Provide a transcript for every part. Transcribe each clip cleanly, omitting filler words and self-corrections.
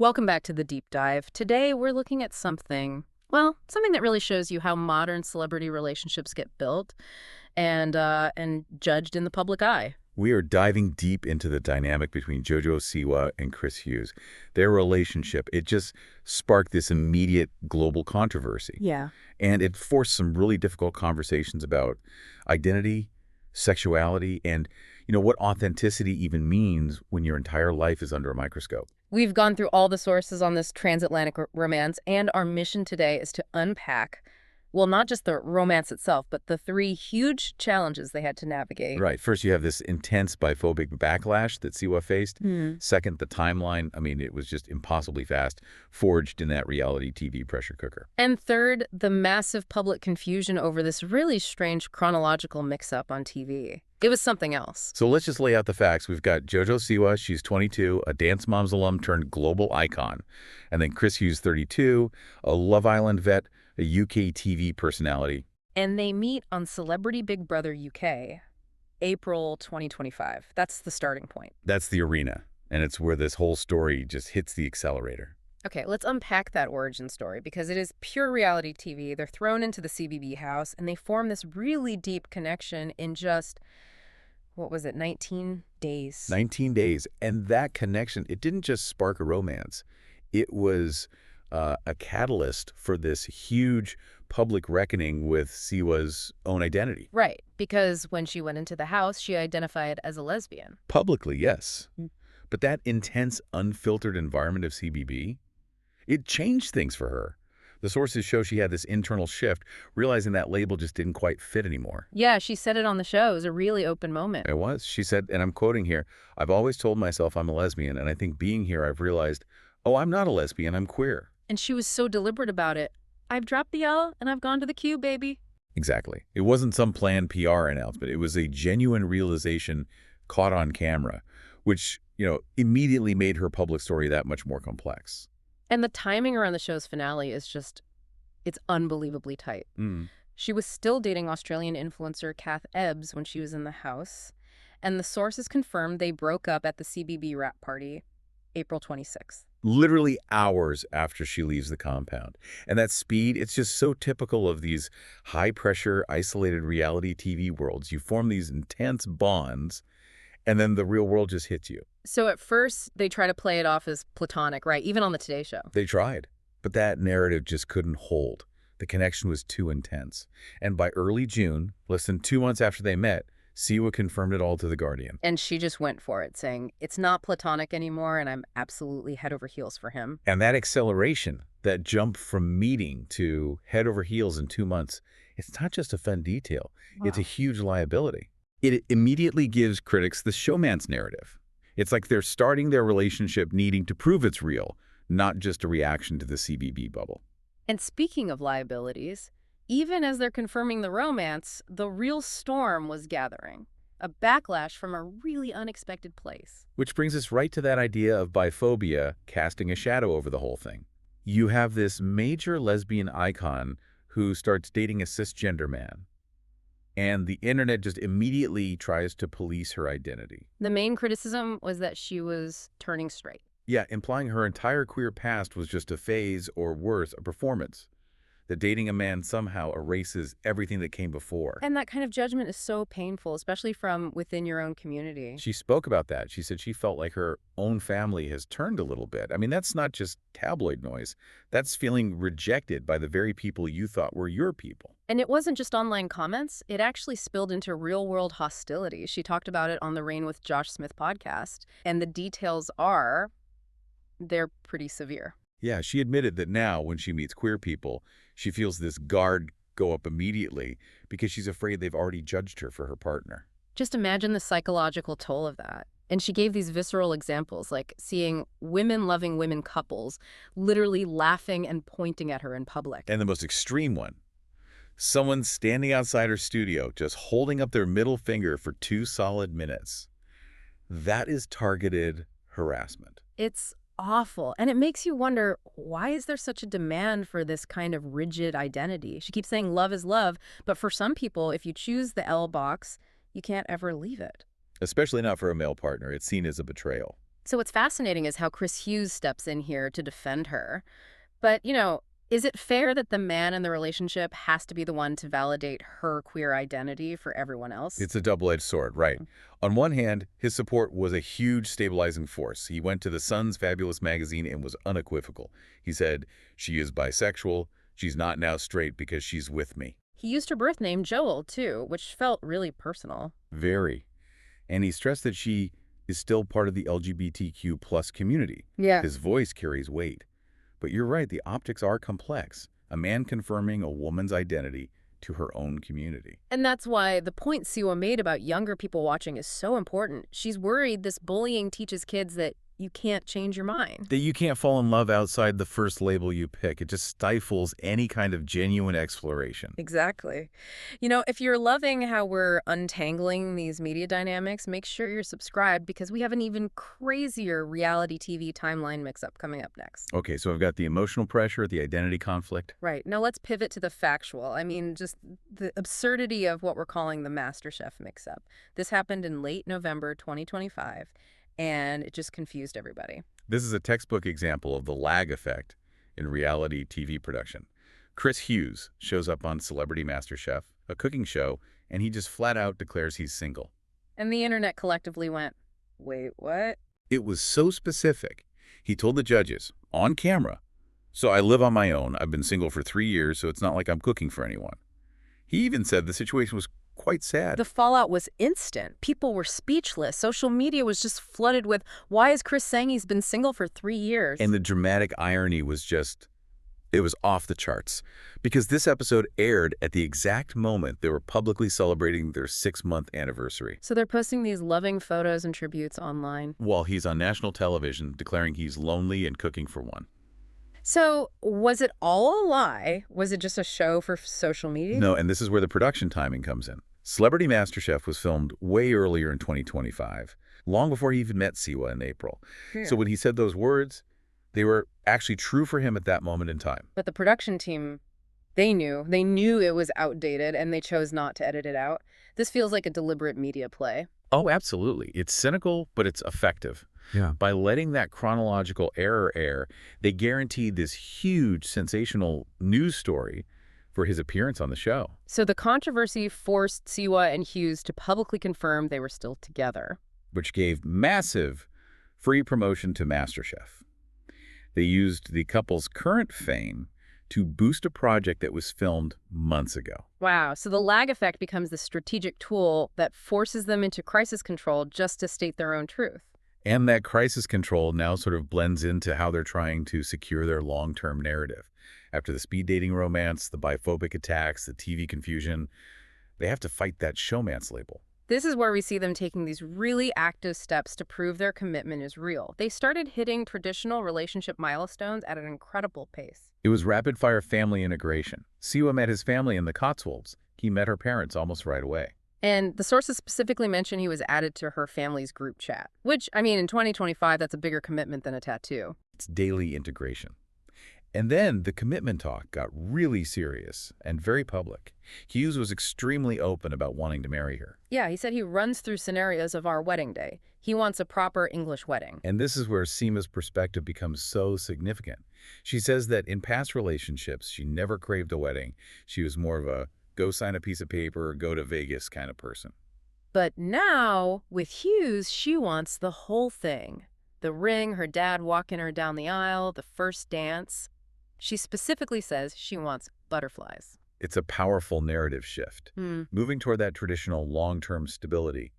Welcome back to the deep dive. Today we're looking at something that really shows you how modern celebrity relationships get built and judged in the public eye. We are diving deep into the dynamic between JoJo Siwa and Chris Hughes. Their relationship, it just sparked this immediate global controversy. Yeah. And it forced some really difficult conversations about identity, sexuality, and, what authenticity even means when your entire life is under a microscope. We've gone through all the sources on this transatlantic romance, and our mission today is to unpack, well, not just the romance itself, but the three huge challenges they had to navigate. Right. First, you have this intense biphobic backlash that Siwa faced. Second, the timeline. I mean, it was just impossibly fast, forged in that reality TV pressure cooker. And third, the massive public confusion over this really strange chronological mix-up on TV. It was something else. So let's just lay out the facts. We've got JoJo Siwa, she's 22, a Dance Moms alum turned global icon. And then Chris Hughes, 32, a Love Island vet, a UK TV personality. And they meet on Celebrity Big Brother UK, April 2025. That's the starting point. That's the arena, and it's where this whole story just hits the accelerator. Okay, let's unpack that origin story because it is pure reality TV. They're thrown into the CBB house and they form this really deep connection in just, 19 days? 19 days. And that connection, it didn't just spark a romance. It was a catalyst for this huge public reckoning with Siwa's own identity. Right, because when she went into the house, she identified as a lesbian. Publicly, yes. But that intense, unfiltered environment of CBB, it changed things for her. The sources show she had this internal shift, realizing that label just didn't quite fit anymore. Yeah, she said it on the show. It was a really open moment. It was. She said, and I'm quoting here, "I've always told myself I'm a lesbian, and I think being here I've realized, oh, I'm not a lesbian, I'm queer." And she was so deliberate about it. I've dropped the L and I've gone to the Q, baby. Exactly. It wasn't some planned PR announcement. It was a genuine realization caught on camera, which, immediately made her public story that much more complex. And the timing around the show's finale is it's unbelievably tight. She was still dating Australian influencer Kath Ebbs when she was in the house, and the sources confirmed they broke up at the CBB wrap party, April 26th. Literally hours after she leaves the compound. And that speed, it's just so typical of these high-pressure, isolated reality TV worlds. You form these intense bonds, and then the real world just hits you. So at first, they try to play it off as platonic, right? Even on the Today Show. They tried, but that narrative just couldn't hold. The connection was too intense. And by early June, less than 2 months after they met, Siwa confirmed it all to The Guardian. And she just went for it, saying, it's not platonic anymore, and I'm absolutely head over heels for him. And that acceleration, that jump from meeting to head over heels in 2 months, it's not just a fun detail. Wow. It's a huge liability. It immediately gives critics the showman's narrative. It's like they're starting their relationship needing to prove it's real, not just a reaction to the CBB bubble. And speaking of liabilities, even as they're confirming the romance, the real storm was gathering. A backlash from a really unexpected place. Which brings us right to that idea of biphobia casting a shadow over the whole thing. You have this major lesbian icon who starts dating a cisgender man. And the internet just immediately tries to police her identity. The main criticism was that she was turning straight. Yeah, implying her entire queer past was just a phase, or worse, a performance. That dating a man somehow erases everything that came before. And that kind of judgment is so painful, especially from within your own community. She spoke about that. She said she felt like her own family has turned a little bit. I mean, that's not just tabloid noise. That's feeling rejected by the very people you thought were your people. And it wasn't just online comments. It actually spilled into real-world hostility. She talked about it on the Rain with Josh Smith podcast. And the details they're pretty severe. Yeah, she admitted that now, when she meets queer people, she feels this guard go up immediately because she's afraid they've already judged her for her partner. Just imagine the psychological toll of that. And she gave these visceral examples, like seeing women-loving women couples literally laughing and pointing at her in public. And the most extreme one, someone standing outside her studio just holding up their middle finger for 2 solid minutes. That is targeted harassment. It's awful. And it makes you wonder, why is there such a demand for this kind of rigid identity? She keeps saying love is love, but for some people, if you choose the L box, you can't ever leave it. Especially not for a male partner. It's seen as a betrayal. So what's fascinating is how Chris Hughes steps in here to defend her. But, is it fair that the man in the relationship has to be the one to validate her queer identity for everyone else? It's a double-edged sword, right? On one hand, his support was a huge stabilizing force. He went to the Sun's fabulous magazine and was unequivocal. He said, "She is bisexual. She's not now straight because she's with me." He used her birth name, Joel, too, which felt really personal. Very. And he stressed that she is still part of the LGBTQ plus community. Yeah. His voice carries weight. But you're right, the optics are complex. A man confirming a woman's identity to her own community. And that's why the point Siwa made about younger people watching is so important. She's worried this bullying teaches kids that you can't change your mind. That you can't fall in love outside the first label you pick. It just stifles any kind of genuine exploration. Exactly. If you're loving how we're untangling these media dynamics, make sure you're subscribed because we have an even crazier reality TV timeline mix-up coming up next. Okay, so I've got the emotional pressure, the identity conflict. Right. Now let's pivot to the factual. I mean, just the absurdity of what we're calling the MasterChef mix-up. This happened in late November 2025. And it just confused everybody. This is a textbook example of the lag effect in reality TV production. Chris Hughes shows up on Celebrity MasterChef, a cooking show, and he just flat out declares he's single. And the internet collectively went, wait, what? It was so specific. He told the judges, on camera, "So I live on my own. I've been single for 3 years, so it's not like I'm cooking for anyone." He even said the situation was quite sad. The fallout was instant. People were speechless. Social media was just flooded with, why is Chris saying he's been single for 3 years? And the dramatic irony was it was off the charts. Because this episode aired at the exact moment they were publicly celebrating their 6-month anniversary. So they're posting these loving photos and tributes online. While he's on national television declaring he's lonely and cooking for one. So was it all a lie? Was it just a show for social media? No, and this is where the production timing comes in. Celebrity MasterChef was filmed way earlier in 2025, long before he even met Siwa in April. Yeah. So when he said those words, they were actually true for him at that moment in time. But the production team, they knew it was outdated and they chose not to edit it out. This feels like a deliberate media play. Oh, absolutely. It's cynical, but it's effective. Yeah. By letting that chronological error air, they guaranteed this huge, sensational news story for his appearance on the show. So the controversy forced Siwa and Hughes to publicly confirm they were still together. Which gave massive free promotion to MasterChef. They used the couple's current fame to boost a project that was filmed months ago. Wow, so the lag effect becomes the strategic tool that forces them into crisis control just to state their own truth. And that crisis control now sort of blends into how they're trying to secure their long-term narrative. After the speed dating romance, the biphobic attacks, the TV confusion, they have to fight that showmance label. This is where we see them taking these really active steps to prove their commitment is real. They started hitting traditional relationship milestones at an incredible pace. It was rapid-fire family integration. Siwa met his family in the Cotswolds. He met her parents almost right away. And the sources specifically mention he was added to her family's group chat, which, I mean, in 2025, that's a bigger commitment than a tattoo. It's daily integration. And then the commitment talk got really serious and very public. Hughes was extremely open about wanting to marry her. Yeah, he said he runs through scenarios of our wedding day. He wants a proper English wedding. And this is where Seema's perspective becomes so significant. She says that in past relationships, she never craved a wedding. She was more of a go sign a piece of paper or go to Vegas kind of person. But now, with Hughes, she wants the whole thing. The ring, her dad walking her down the aisle, the first dance. She specifically says she wants butterflies. It's a powerful narrative shift. Moving toward that traditional long-term stability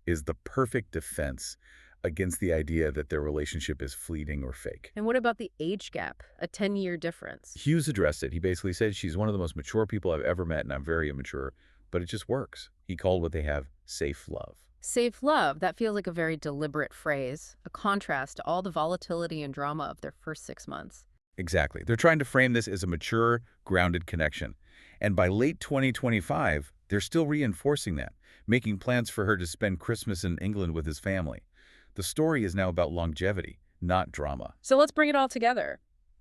is the perfect defense against the idea that their relationship is fleeting or fake. And what about the age gap, a 10-year difference? Hughes addressed it. He basically said, she's one of the most mature people I've ever met, and I'm very immature, but it just works. He called what they have safe love. Safe love, that feels like a very deliberate phrase, a contrast to all the volatility and drama of their first 6 months. Exactly. They're trying to frame this as a mature, grounded connection. And by late 2025, they're still reinforcing that, making plans for her to spend Christmas in England with his family. The story is now about longevity, not drama. So let's bring it all together.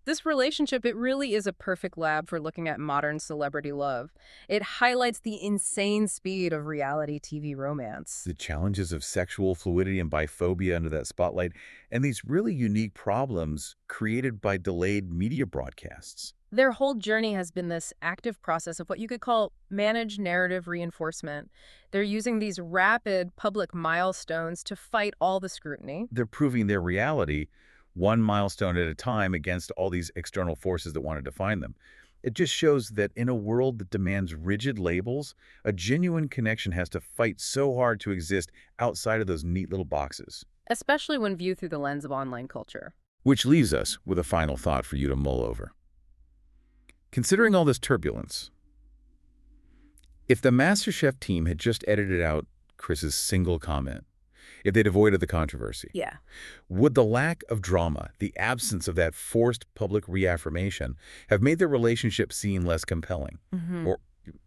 This relationship, it really is a perfect lab for looking at modern celebrity love. It highlights the insane speed of reality TV romance. The challenges of sexual fluidity and biphobia under that spotlight, and these really unique problems created by delayed media broadcasts. Their whole journey has been this active process of what you could call managed narrative reinforcement. They're using these rapid public milestones to fight all the scrutiny. They're proving their reality one milestone at a time against all these external forces that want to define them. It just shows that in a world that demands rigid labels, a genuine connection has to fight so hard to exist outside of those neat little boxes. Especially when viewed through the lens of online culture. Which leaves us with a final thought for you to mull over. Considering all this turbulence, if the MasterChef team had just edited out Chris's single comment, if they'd avoided the controversy, Yeah. would the lack of drama, the absence of that forced public reaffirmation, have made their relationship seem less compelling, or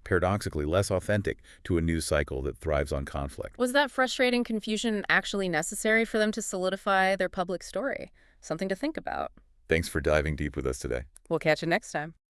paradoxically less authentic to a news cycle that thrives on conflict? Was that frustrating confusion actually necessary for them to solidify their public story? Something to think about. Thanks for diving deep with us today. We'll catch you next time.